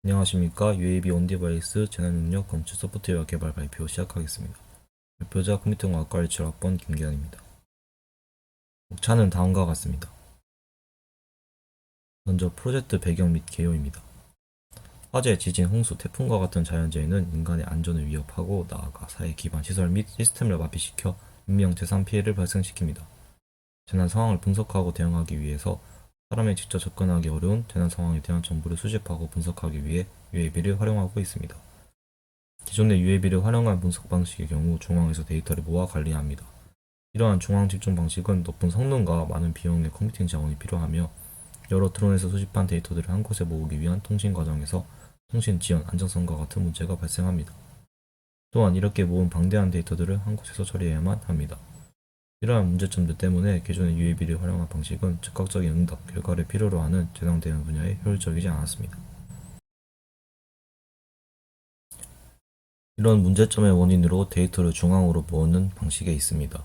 안녕하십니까. UAB 온디바이스 재난능력 검출 소프트웨어 개발 발표 시작하겠습니다. 발표자 컴퓨터공학과 17학번 김기현입니다. 목차는 다음과 같습니다. 먼저 프로젝트 배경 및 개요입니다. 화재, 지진, 홍수, 태풍과 같은 자연재해는 인간의 안전을 위협하고 나아가 사회 기반 시설 및 시스템을 마비시켜 인명 재산 피해를 발생시킵니다. 재난 상황을 분석하고 대응하기 위해서 사람이 직접 접근하기 어려운 재난 상황에 대한 정보를 수집하고 분석하기 위해 UAB를 활용하고 있습니다. 기존의 UAB를 활용한 분석 방식의 경우 중앙에서 데이터를 모아 관리합니다. 이러한 중앙 집중 방식은 높은 성능과 많은 비용의 컴퓨팅 자원이 필요하며 여러 드론에서 수집한 데이터들을 한 곳에 모으기 위한 통신 과정에서 통신 지연 안정성과 같은 문제가 발생합니다. 또한 이렇게 모은 방대한 데이터들을 한 곳에서 처리해야만 합니다. 이러한 문제점들 때문에 기존의 UAB를 활용한 방식은 즉각적인 응답, 결과를 필요로 하는 재난 대응 분야에 효율적이지 않았습니다. 이런 문제점의 원인으로 데이터를 중앙으로 모으는 방식에 있습니다.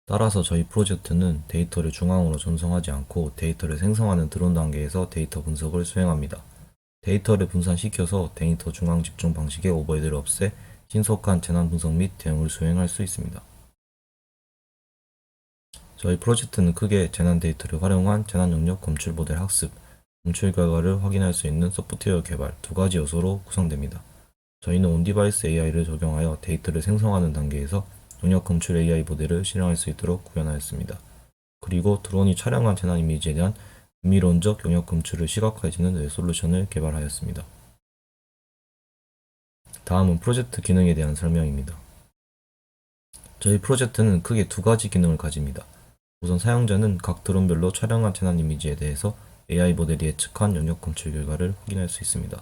따라서 저희 프로젝트는 데이터를 중앙으로 전송하지 않고 데이터를 생성하는 드론 단계에서 데이터 분석을 수행합니다. 데이터를 분산시켜서 데이터 중앙 집중 방식의 오버헤드를 없애 신속한 재난 분석 및 대응을 수행할 수 있습니다. 저희 프로젝트는 크게 재난 데이터를 활용한 재난 영역 검출 모델 학습, 검출 결과를 확인할 수 있는 소프트웨어 개발 두 가지 요소로 구성됩니다. 저희는 온디바이스 AI를 적용하여 데이터를 생성하는 단계에서 영역 검출 AI 모델을 실행할 수 있도록 구현하였습니다. 그리고 드론이 촬영한 재난 이미지에 대한 비밀론적 영역 검출을 시각화해주는 레솔루션을 개발하였습니다. 다음은 프로젝트 기능에 대한 설명입니다. 저희 프로젝트는 크게 두 가지 기능을 가집니다. 우선 사용자는 각 드론별로 촬영한 재난 이미지에 대해서 AI 모델이 예측한 영역 검출 결과를 확인할 수 있습니다.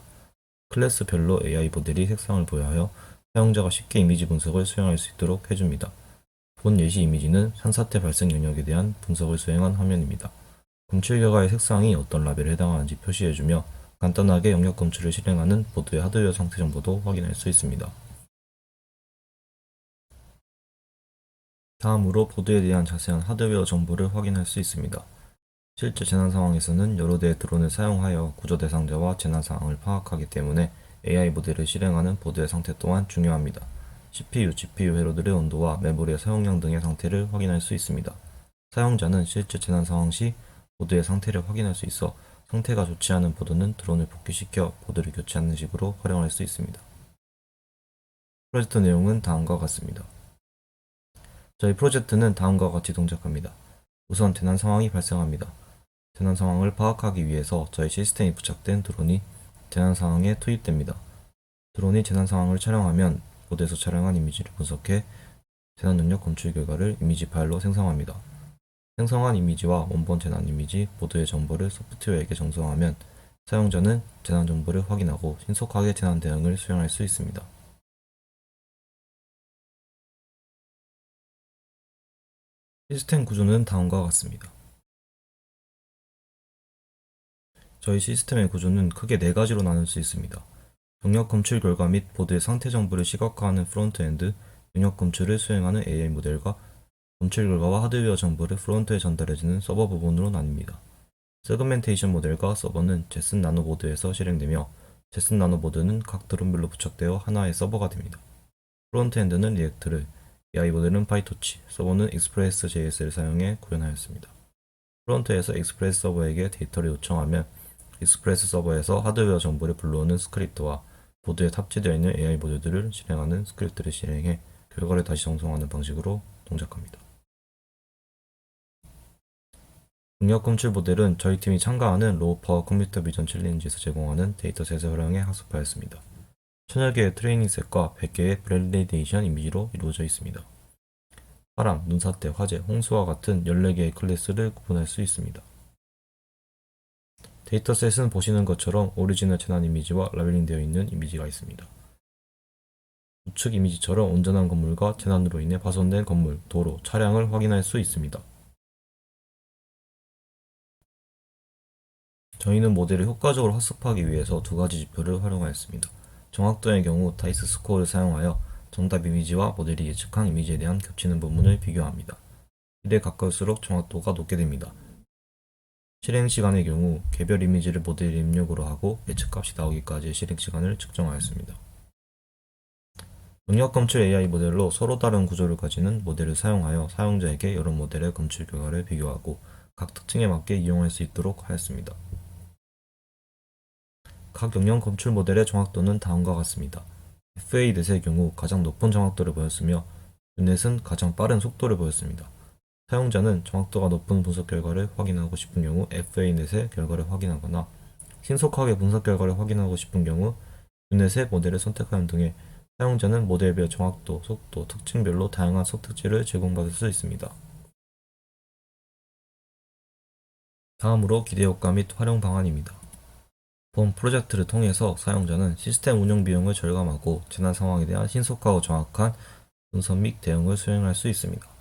클래스별로 AI 모델이 색상을 부여하여 사용자가 쉽게 이미지 분석을 수행할 수 있도록 해줍니다. 본 예시 이미지는 산사태 발생 영역에 대한 분석을 수행한 화면입니다. 검출 결과의 색상이 어떤 라벨에 해당하는지 표시해주며 간단하게 영역 검출을 실행하는 보드의 하드웨어 상태 정보도 확인할 수 있습니다. 다음으로 보드에 대한 자세한 하드웨어 정보를 확인할 수 있습니다. 실제 재난 상황에서는 여러 대의 드론을 사용하여 구조 대상자와 재난 상황을 파악하기 때문에 AI 모델을 실행하는 보드의 상태 또한 중요합니다. CPU, GPU 회로들의 온도와 메모리의 사용량 등의 상태를 확인할 수 있습니다. 사용자는 실제 재난 상황 시 보드의 상태를 확인할 수 있어 상태가 좋지 않은 보드는 드론을 복귀시켜 보드를 교체하는 식으로 활용할 수 있습니다. 프로젝트 내용은 다음과 같습니다. 저희 프로젝트는 다음과 같이 동작합니다. 우선 재난 상황이 발생합니다. 재난 상황을 파악하기 위해서 저희 시스템이 부착된 드론이 재난 상황에 투입됩니다. 드론이 재난 상황을 촬영하면 보드에서 촬영한 이미지를 분석해 재난 영역 검출 결과를 이미지 파일로 생성합니다. 생성한 이미지와 원본 재난 이미지, 보드의 정보를 소프트웨어에게 전송하면 사용자는 재난 정보를 확인하고 신속하게 재난 대응을 수행할 수 있습니다. 시스템 구조는 다음과 같습니다. 저희 시스템의 구조는 크게 네 가지로 나눌 수 있습니다. 영역 검출 결과 및 보드의 상태 정보를 시각화하는 프론트엔드, 영역 검출을 수행하는 AI 모델과 검출 결과와 하드웨어 정보를 프론트에 전달해주는 서버 부분으로 나뉩니다. 세그멘테이션 모델과 서버는 제슨 나노보드에서 실행되며 제슨 나노보드는 각 드론별로 부착되어 하나의 서버가 됩니다. 프론트엔드는 리액트를, AI 모델은 파이토치, 서버는 익스프레스 JS를 사용해 구현하였습니다. 프론트에서 익스프레스 서버에게 데이터를 요청하면 익스프레스 서버에서 하드웨어 정보를 불러오는 스크립트와 보드에 탑재되어 있는 AI 모듈들을 실행하는 스크립트를 실행해 결과를 다시 전송하는 방식으로 동작합니다. 능력 검출 모델은 저희 팀이 참가하는 로우 파워 컴퓨터 비전 챌린지에서 제공하는 데이터셋을 활용해 학습하였습니다. 1000여 개의 트레이닝 셋과 100개의 브랜디데이션 이미지로 이루어져 있습니다. 바람, 눈사태, 화재, 홍수와 같은 14개의 클래스를 구분할 수 있습니다. 데이터셋은 보시는 것처럼 오리지널 재난 이미지와 라벨링 되어 있는 이미지가 있습니다. 우측 이미지처럼 온전한 건물과 재난으로 인해 파손된 건물, 도로, 차량을 확인할 수 있습니다. 저희는 모델을 효과적으로 학습하기 위해서 두 가지 지표를 활용하였습니다. 정확도의 경우 다이스 스코어를 사용하여 정답 이미지와 모델이 예측한 이미지에 대한 겹치는 부분을 비교합니다. 1에 가까울수록 정확도가 높게 됩니다. 실행 시간의 경우 개별 이미지를 모델 입력으로 하고 예측값이 나오기까지의 실행 시간을 측정하였습니다. 능력 검출 AI 모델로 서로 다른 구조를 가지는 모델을 사용하여 사용자에게 여러 모델의 검출 결과를 비교하고 각 특징에 맞게 이용할 수 있도록 하였습니다. 각 영역 검출 모델의 정확도는 다음과 같습니다. FA-넷의 경우 가장 높은 정확도를 보였으며 유넷은 가장 빠른 속도를 보였습니다. 사용자는 정확도가 높은 분석 결과를 확인하고 싶은 경우 FA-넷의 결과를 확인하거나 신속하게 분석 결과를 확인하고 싶은 경우 유넷의 모델을 선택하는 등의 사용자는 모델별 정확도, 속도, 특징별로 다양한 선택지를 제공받을 수 있습니다. 다음으로 기대효과 및 활용 방안입니다. 본 프로젝트를 통해서 사용자는 시스템 운영 비용을 절감하고 재난 상황에 대한 신속하고 정확한 분석 및 대응을 수행할 수 있습니다.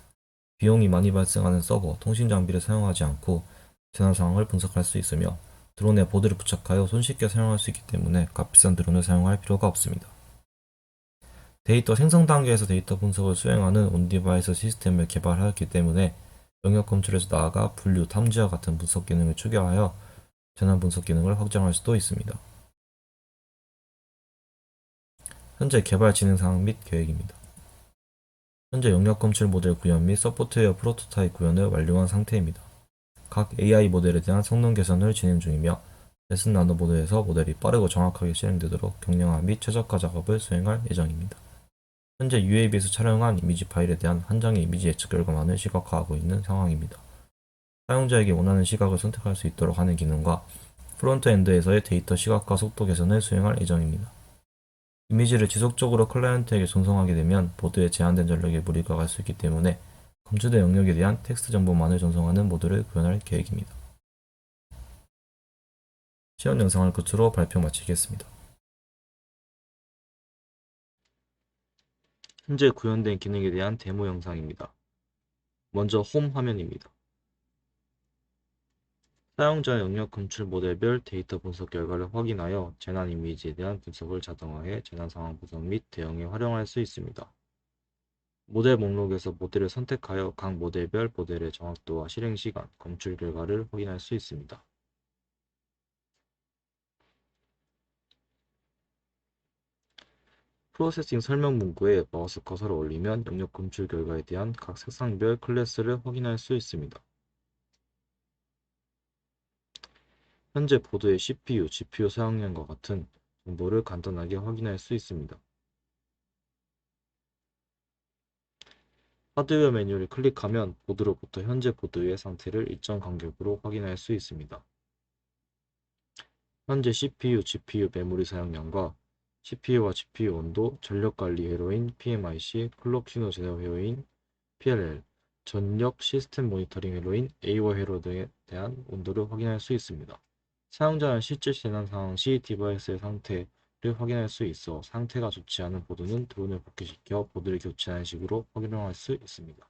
비용이 많이 발생하는 서버, 통신 장비를 사용하지 않고 재난 상황을 분석할 수 있으며 드론에 보드를 부착하여 손쉽게 사용할 수 있기 때문에 값비싼 드론을 사용할 필요가 없습니다. 데이터 생성 단계에서 데이터 분석을 수행하는 온디바이스 시스템을 개발하였기 때문에 영역 검출에서 나아가 분류, 탐지와 같은 분석 기능을 추가하여 재난 분석 기능을 확장할 수도 있습니다. 현재 개발 진행 상황 및 계획입니다. 현재 영역 검출 모델 구현 및 서포트웨어 프로토타입 구현을 완료한 상태입니다. 각 AI 모델에 대한 성능 개선을 진행 중이며 레슨 나노 보드에서 모델이 빠르고 정확하게 실행되도록 경량화 및 최적화 작업을 수행할 예정입니다. 현재 UAV에서 촬영한 이미지 파일에 대한 한 장의 이미지 예측 결과만을 시각화하고 있는 상황입니다. 사용자에게 원하는 시각을 선택할 수 있도록 하는 기능과 프론트엔드에서의 데이터 시각화 속도 개선을 수행할 예정입니다. 이미지를 지속적으로 클라이언트에게 전송하게 되면 보드에 제한된 전력에 무리가 갈 수 있기 때문에 검출된 영역에 대한 텍스트 정보만을 전송하는 모드를 구현할 계획입니다. 시연 영상을 끝으로 발표 마치겠습니다. 현재 구현된 기능에 대한 데모 영상입니다. 먼저 홈 화면입니다. 사용자 영역 검출 모델별 데이터 분석 결과를 확인하여 재난 이미지에 대한 분석을 자동화해 재난 상황 분석 및 대응에 활용할 수 있습니다. 모델 목록에서 모델을 선택하여 각 모델별 모델의 정확도와 실행 시간, 검출 결과를 확인할 수 있습니다. 프로세싱 설명 문구에 마우스 커서를 올리면 영역 검출 결과에 대한 각 색상별 클래스를 확인할 수 있습니다. 현재 보드의 CPU, GPU 사용량과 같은 정보를 간단하게 확인할 수 있습니다. 하드웨어 메뉴를 클릭하면 보드로부터 현재 보드의 상태를 일정 간격으로 확인할 수 있습니다. 현재 CPU, GPU 메모리 사용량과 CPU와 GPU 온도, 전력관리 회로인 PMIC, 클록 신호 제어 회로인 PLL, 전력 시스템 모니터링 회로인 AO 회로 등에 대한 온도를 확인할 수 있습니다. 사용자는 실제 재난 상황 시 디바이스의 상태를 확인할 수 있어 상태가 좋지 않은 보드는 드론을 복귀시켜 보드를 교체하는 식으로 활용할 수 있습니다.